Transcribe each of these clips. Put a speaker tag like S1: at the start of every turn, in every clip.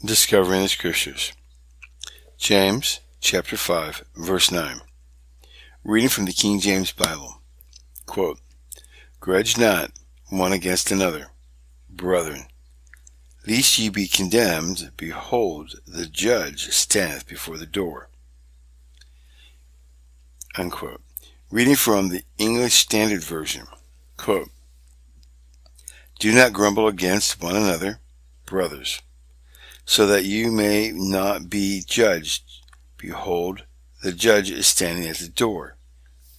S1: Discovering the Scriptures. James chapter 5, verse 9. Reading from the King James Bible. Quote, "Grudge not one against another, brethren, lest ye be condemned. Behold, the judge standeth before the door." Unquote. Reading from the English Standard Version. Quote, "Do not grumble against one another, brothers, so that you may not be judged. Behold, the judge is standing at the door."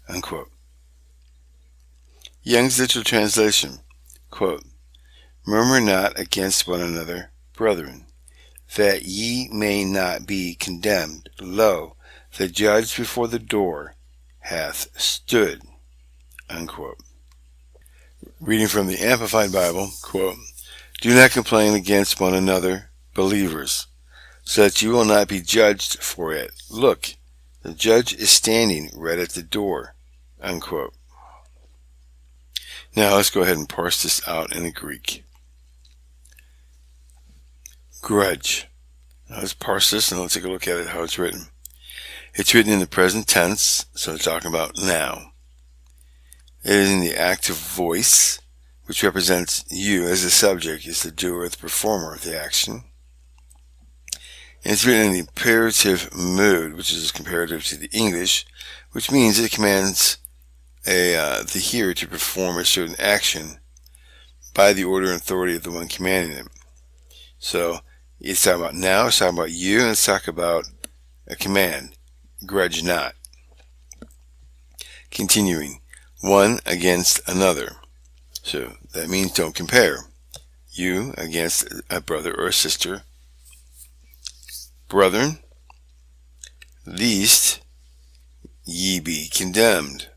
S1: Unquote. Young's Literal Translation. Quote, "Murmur not against one another, brethren, that ye may not be condemned. Lo, the judge before the door hath stood." Unquote. Reading from the Amplified Bible. Quote, "Do not complain against one another, believers, so that you will not be judged for it. Look, the judge is standing right at the door." Unquote. Now let's go ahead and parse this out in the Greek. Grudge. Now let's parse this and let's take a look at it, how it's written. It's written in the present tense, so it's talking about now. It is in the active voice, which represents you as the subject, is the doer, the performer of the action. And it's written in the imperative mood, which is comparative to the English, which means it commands the hearer to perform a certain action by the order and authority of the one commanding it. So it's talking about now, it's talking about you, and it's talking about a command. Grudge not. Continuing. One against another. So that means don't compare. You against a brother or a sister. Brethren, lest ye be condemned.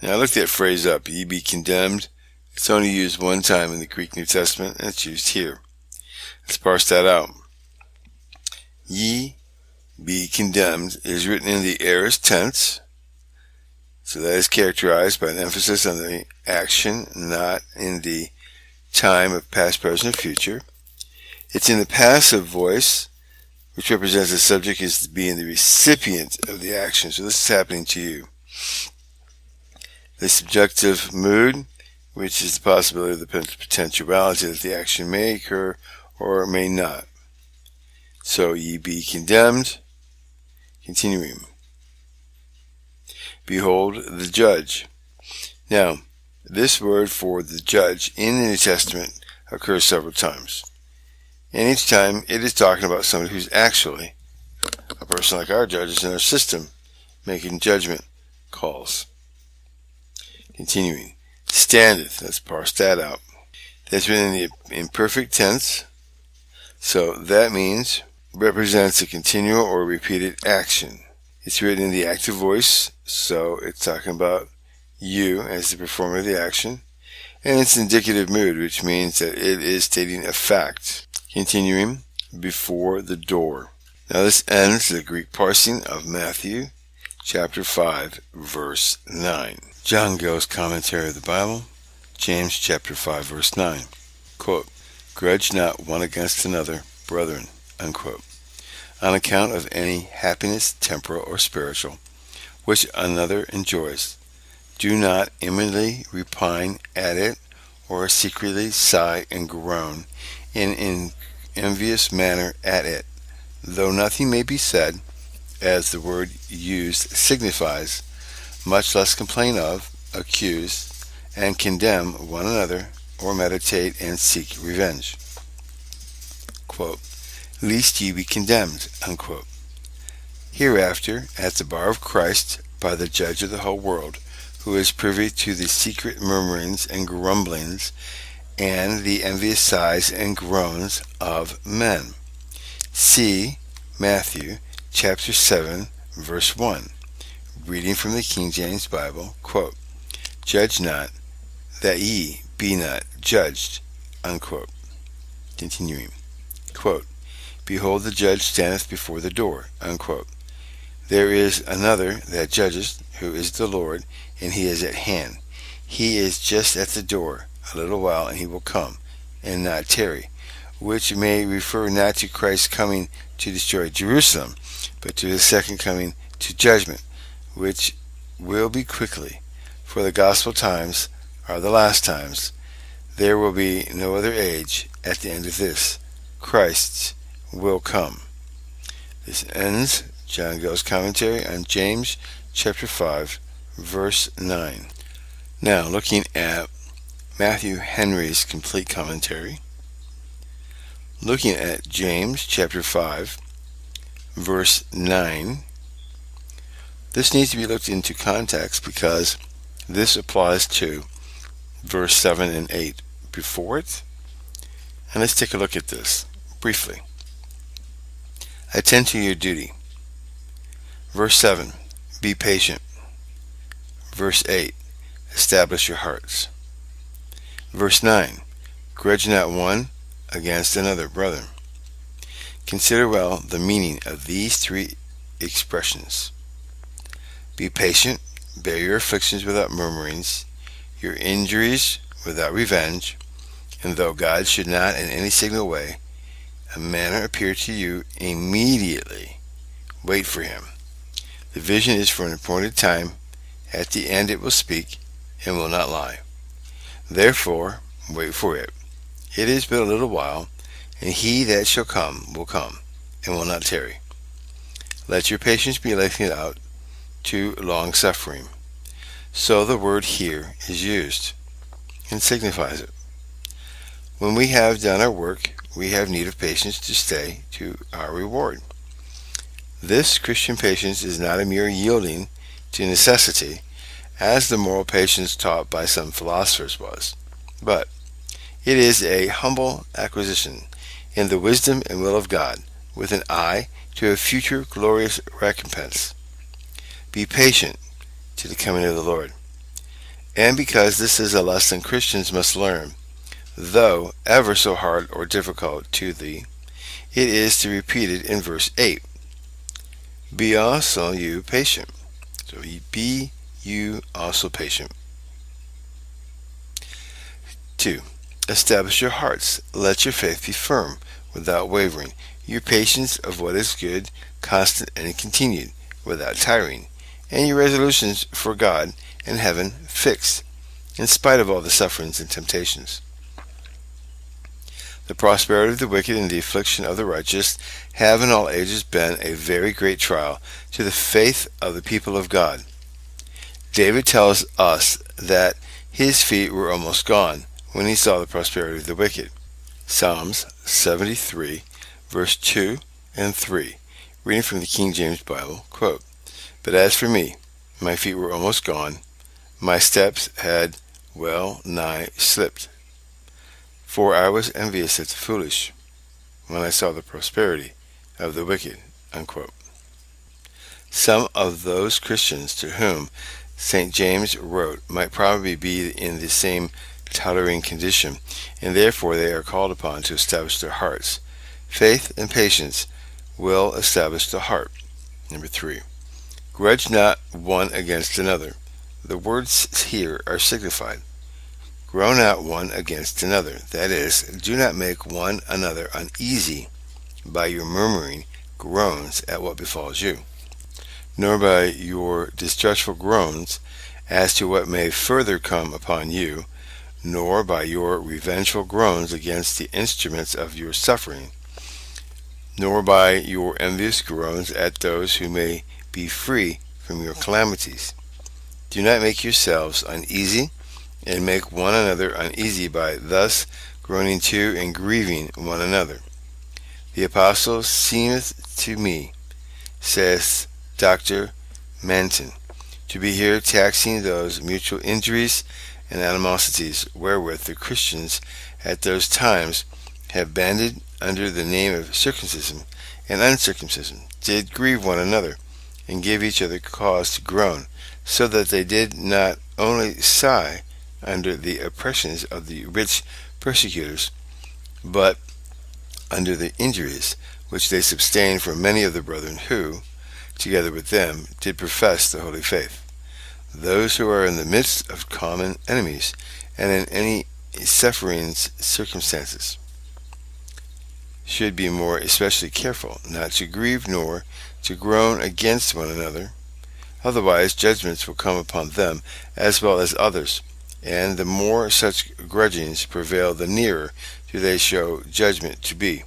S1: Now I looked that phrase up, ye be condemned. It's only used one time in the Greek New Testament, and it's used here. Let's parse that out. Ye be condemned is written in the aorist tense, so that is characterized by an emphasis on the action, not in the time of past, present, or future. It's in the passive voice, which represents the subject as being the recipient of the action. So this is happening to you. The subjunctive mood, which is the possibility of the potentiality that the action may occur or may not. So ye be condemned. Continuing. Behold the judge. Now, this word for the judge in the New Testament occurs several times. And each time it is talking about somebody who's actually a person like our judges in our system making judgment calls. Continuing. Standeth. Let's parse that out. That's written in the imperfect tense. So that means represents a continual or repeated action. It's written in the active voice, so it's talking about you as the performer of the action. And it's indicative mood, which means that it is stating a fact. Continuing, before the door. Now this ends the Greek parsing of Matthew chapter 5, verse 9. John Gill's commentary of the Bible, James chapter 5, verse 9. Quote, "Grudge not one against another, brethren." Unquote. On account of any happiness, temporal or spiritual, which another enjoys, do not inwardly repine at it, or secretly sigh and groan in an envious manner at it, though nothing may be said, as the word used signifies, much less complain of, accuse, and condemn one another, or meditate and seek revenge. Quote, "Lest ye be condemned." Unquote. Hereafter, at the bar of Christ, by the judge of the whole world, who is privy to the secret murmurings and grumblings, and the envious sighs and groans of men. See Matthew chapter 7, verse 1. Reading from the King James Bible, quote, "Judge not, that ye be not judged." Unquote. Continuing. Quote, "Behold, the judge standeth before the door." Unquote. There is another that judges, who is the Lord, and he is at hand. He is just at the door. A little while, and he will come, and not tarry. which may refer not to Christ's coming to destroy Jerusalem, but to his second coming to judgment, which will be quickly. For the gospel times are the last times. There will be no other age at the end of this. Christ's will come. This ends John Gill's commentary on James chapter 5, verse 9. Now, looking at Matthew Henry's complete commentary, looking at James chapter 5, verse 9, this needs to be looked into context because this applies to verse 7 and 8 before it. And let's take a look at this briefly. Attend to your duty. Verse 7, be patient. Verse 8, establish your hearts. Verse 9, grudge not one against another, brother. Consider well the meaning of these three expressions. Be patient, bear your afflictions without murmurings, your injuries without revenge, and though God should not in any signal way a manner appear to you immediately, wait for him. The vision is for an appointed time. At the end it will speak and will not lie. Therefore, wait for it. It is but a little while, and he that shall come will come, and will not tarry. Let your patience be lengthened out to long suffering. So the word here is used, and signifies it. When we have done our work, we have need of patience to stay to our reward. This Christian patience is not a mere yielding to necessity, as the moral patience taught by some philosophers was, but it is a humble acquisition in the wisdom and will of God, with an eye to a future glorious recompense. Be patient to the coming of the Lord. And because this is a lesson Christians must learn, though ever so hard or difficult to thee, it is to repeat it in verse 8. Be also you patient. So be you also patient. 2. Establish your hearts. Let your faith be firm, without wavering. Your patience of what is good, constant and continued, without tiring. And your resolutions for God and heaven fixed, in spite of all the sufferings and temptations. The prosperity of the wicked and the affliction of the righteous have in all ages been a very great trial to the faith of the people of God. David tells us that his feet were almost gone when he saw the prosperity of the wicked. Psalms 73, verse 2 and 3, reading from the King James Bible, quote, But as for me, my feet were almost gone, my steps had well nigh slipped. For I was envious at the foolish, when I saw the prosperity of the wicked. Unquote. Some of those Christians to whom St. James wrote might probably be in the same tottering condition, and therefore they are called upon to establish their hearts. Faith and patience will establish the heart. Number 3. Grudge not one against another. The words here are signified. Grow not one against another. That is, do not make one another uneasy by your murmuring groans at what befalls you, nor by your distressful groans as to what may further come upon you, nor by your revengeful groans against the instruments of your suffering, nor by your envious groans at those who may be free from your calamities. Do not make yourselves uneasy, and make one another uneasy by thus groaning to and grieving one another. The apostle seemeth to me, saith Dr. Manton, to be here taxing those mutual injuries and animosities wherewith the Christians at those times have banded under the name of circumcision and uncircumcision, did grieve one another, and give each other cause to groan, so that they did not only sigh under the oppressions of the rich persecutors, but under the injuries which they sustained from many of the brethren who, together with them, did profess the holy faith. Those who are in the midst of common enemies, and in any sufferings circumstances. should be more especially careful not to grieve nor to groan against one another. Otherwise judgments will come upon them as well as others, and the more such grudgings prevail, the nearer do they show judgment to be.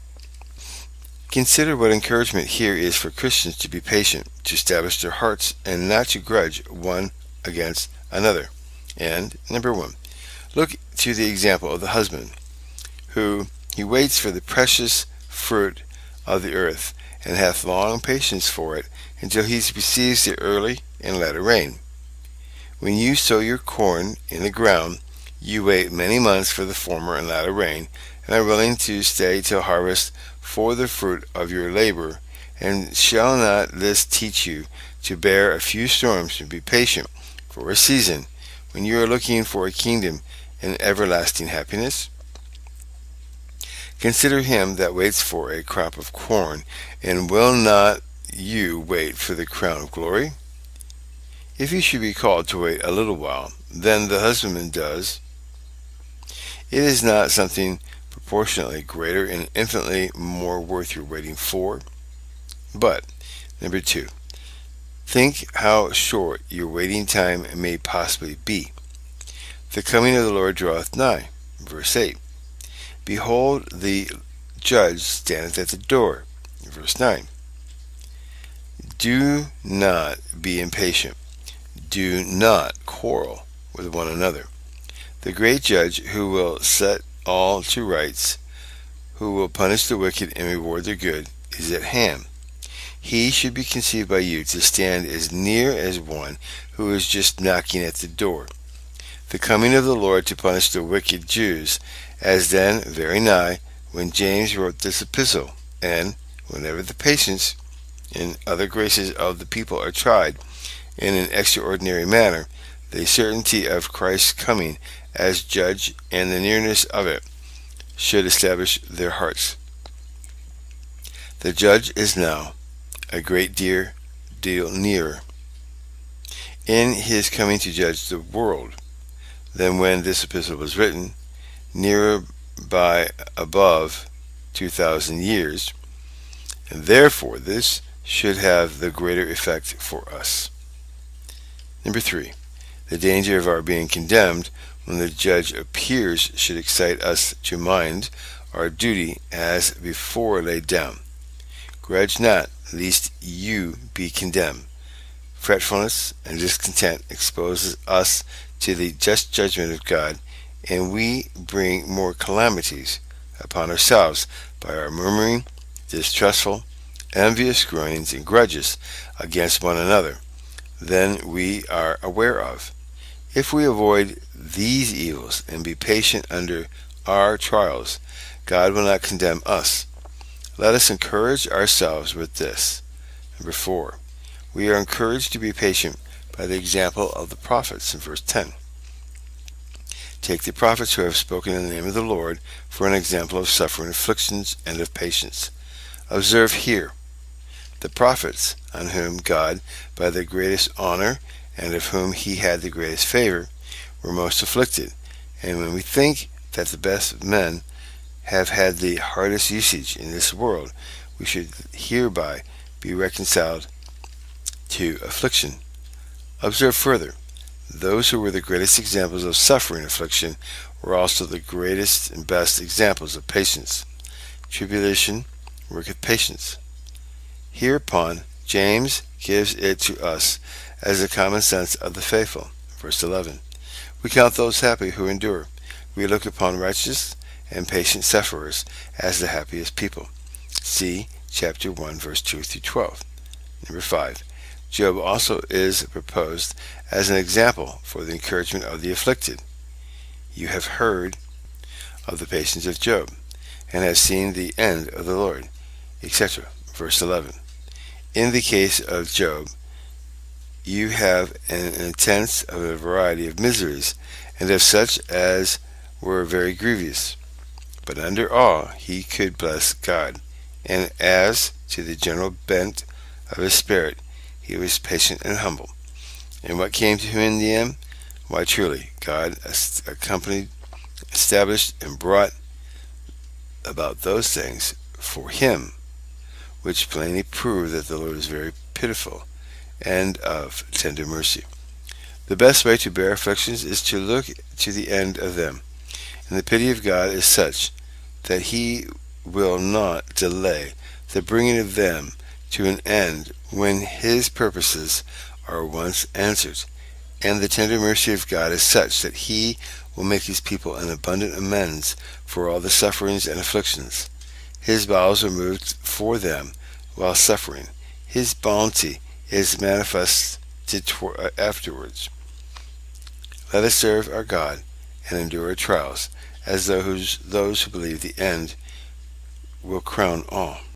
S1: Consider what encouragement here is for Christians to be patient, to establish their hearts, and not to grudge one against another. And, number 1, look to the example of the husband, who he waits for the precious fruit of the earth, and hath long patience for it, until he receives the early and latter rain. When you sow your corn in the ground, you wait many months for the former and latter rain, and are willing to stay till harvest for the fruit of your labor. And shall not this teach you to bear a few storms and be patient for a season, when you are looking for a kingdom and everlasting happiness? Consider him that waits for a crop of corn, and will not you wait for the crown of glory? If you should be called to wait a little while, then the husbandman does. It is not something proportionately greater and infinitely more worth your waiting for. But, number 2, think how short your waiting time may possibly be. The coming of the Lord draweth nigh. Verse 8. Behold, the judge standeth at the door. Verse 9. Do not be impatient. Do not quarrel with one another. The great judge, who will set all to rights, who will punish the wicked and reward the good, is at hand. He should be conceived by you to stand as near as one who is just knocking at the door. The coming of the Lord to punish the wicked Jews, as then very nigh, when James wrote this epistle, and whenever the patience and other graces of the people are tried in an extraordinary manner, the certainty of Christ's coming as judge and the nearness of it should establish their hearts. The judge is now a great deal nearer in his coming to judge the world than when this epistle was written, nearer by above 2,000 years, and therefore this should have the greater effect for us. Number 3, the danger of our being condemned when the judge appears should excite us to mind our duty as before laid down. Grudge not, lest you be condemned. Fretfulness and discontent exposes us to the just judgment of God, and we bring more calamities upon ourselves by our murmuring, distrustful, envious groanings, and grudges against one another than we are aware of. If we avoid these evils and be patient under our trials, God will not condemn us. Let us encourage ourselves with this. Number 4, we are encouraged to be patient by the example of the prophets in verse 10. Take the prophets who have spoken in the name of the Lord for an example of suffering, afflictions, and of patience. Observe here the prophets on whom God, by the greatest honor, and of whom he had the greatest favor, were most afflicted. And when we think that the best men have had the hardest usage in this world, we should hereby be reconciled to affliction. Observe further, those who were the greatest examples of suffering affliction were also the greatest and best examples of patience. Tribulation worketh patience. Hereupon James gives it to us as the common sense of the faithful. Verse 11. We count those happy who endure. We look upon righteous and patient sufferers as the happiest people. See chapter 1, verse 2 through 12. Number 5. Job also is proposed as an example for the encouragement of the afflicted. You have heard of the patience of Job, and have seen the end of the Lord, etc. Verse 11. In the case of Job, you have an intense of a variety of miseries, and of such as were very grievous. But under all he could bless God, and as to the general bent of his spirit, he was patient and humble. And what came to him in the end? Why, truly, God accompanied, established, and brought about those things for him, which plainly prove that the Lord is very pitiful and of tender mercy. The best way to bear afflictions is to look to the end of them, and the pity of God is such that he will not delay the bringing of them to an end when his purposes are once answered. And the tender mercy of God is such that he will make his people an abundant amends for all the sufferings and afflictions. His bowels are moved for them while suffering. His bounty is manifested afterwards. Let us serve our God and endure our trials, as those who believe the end will crown all.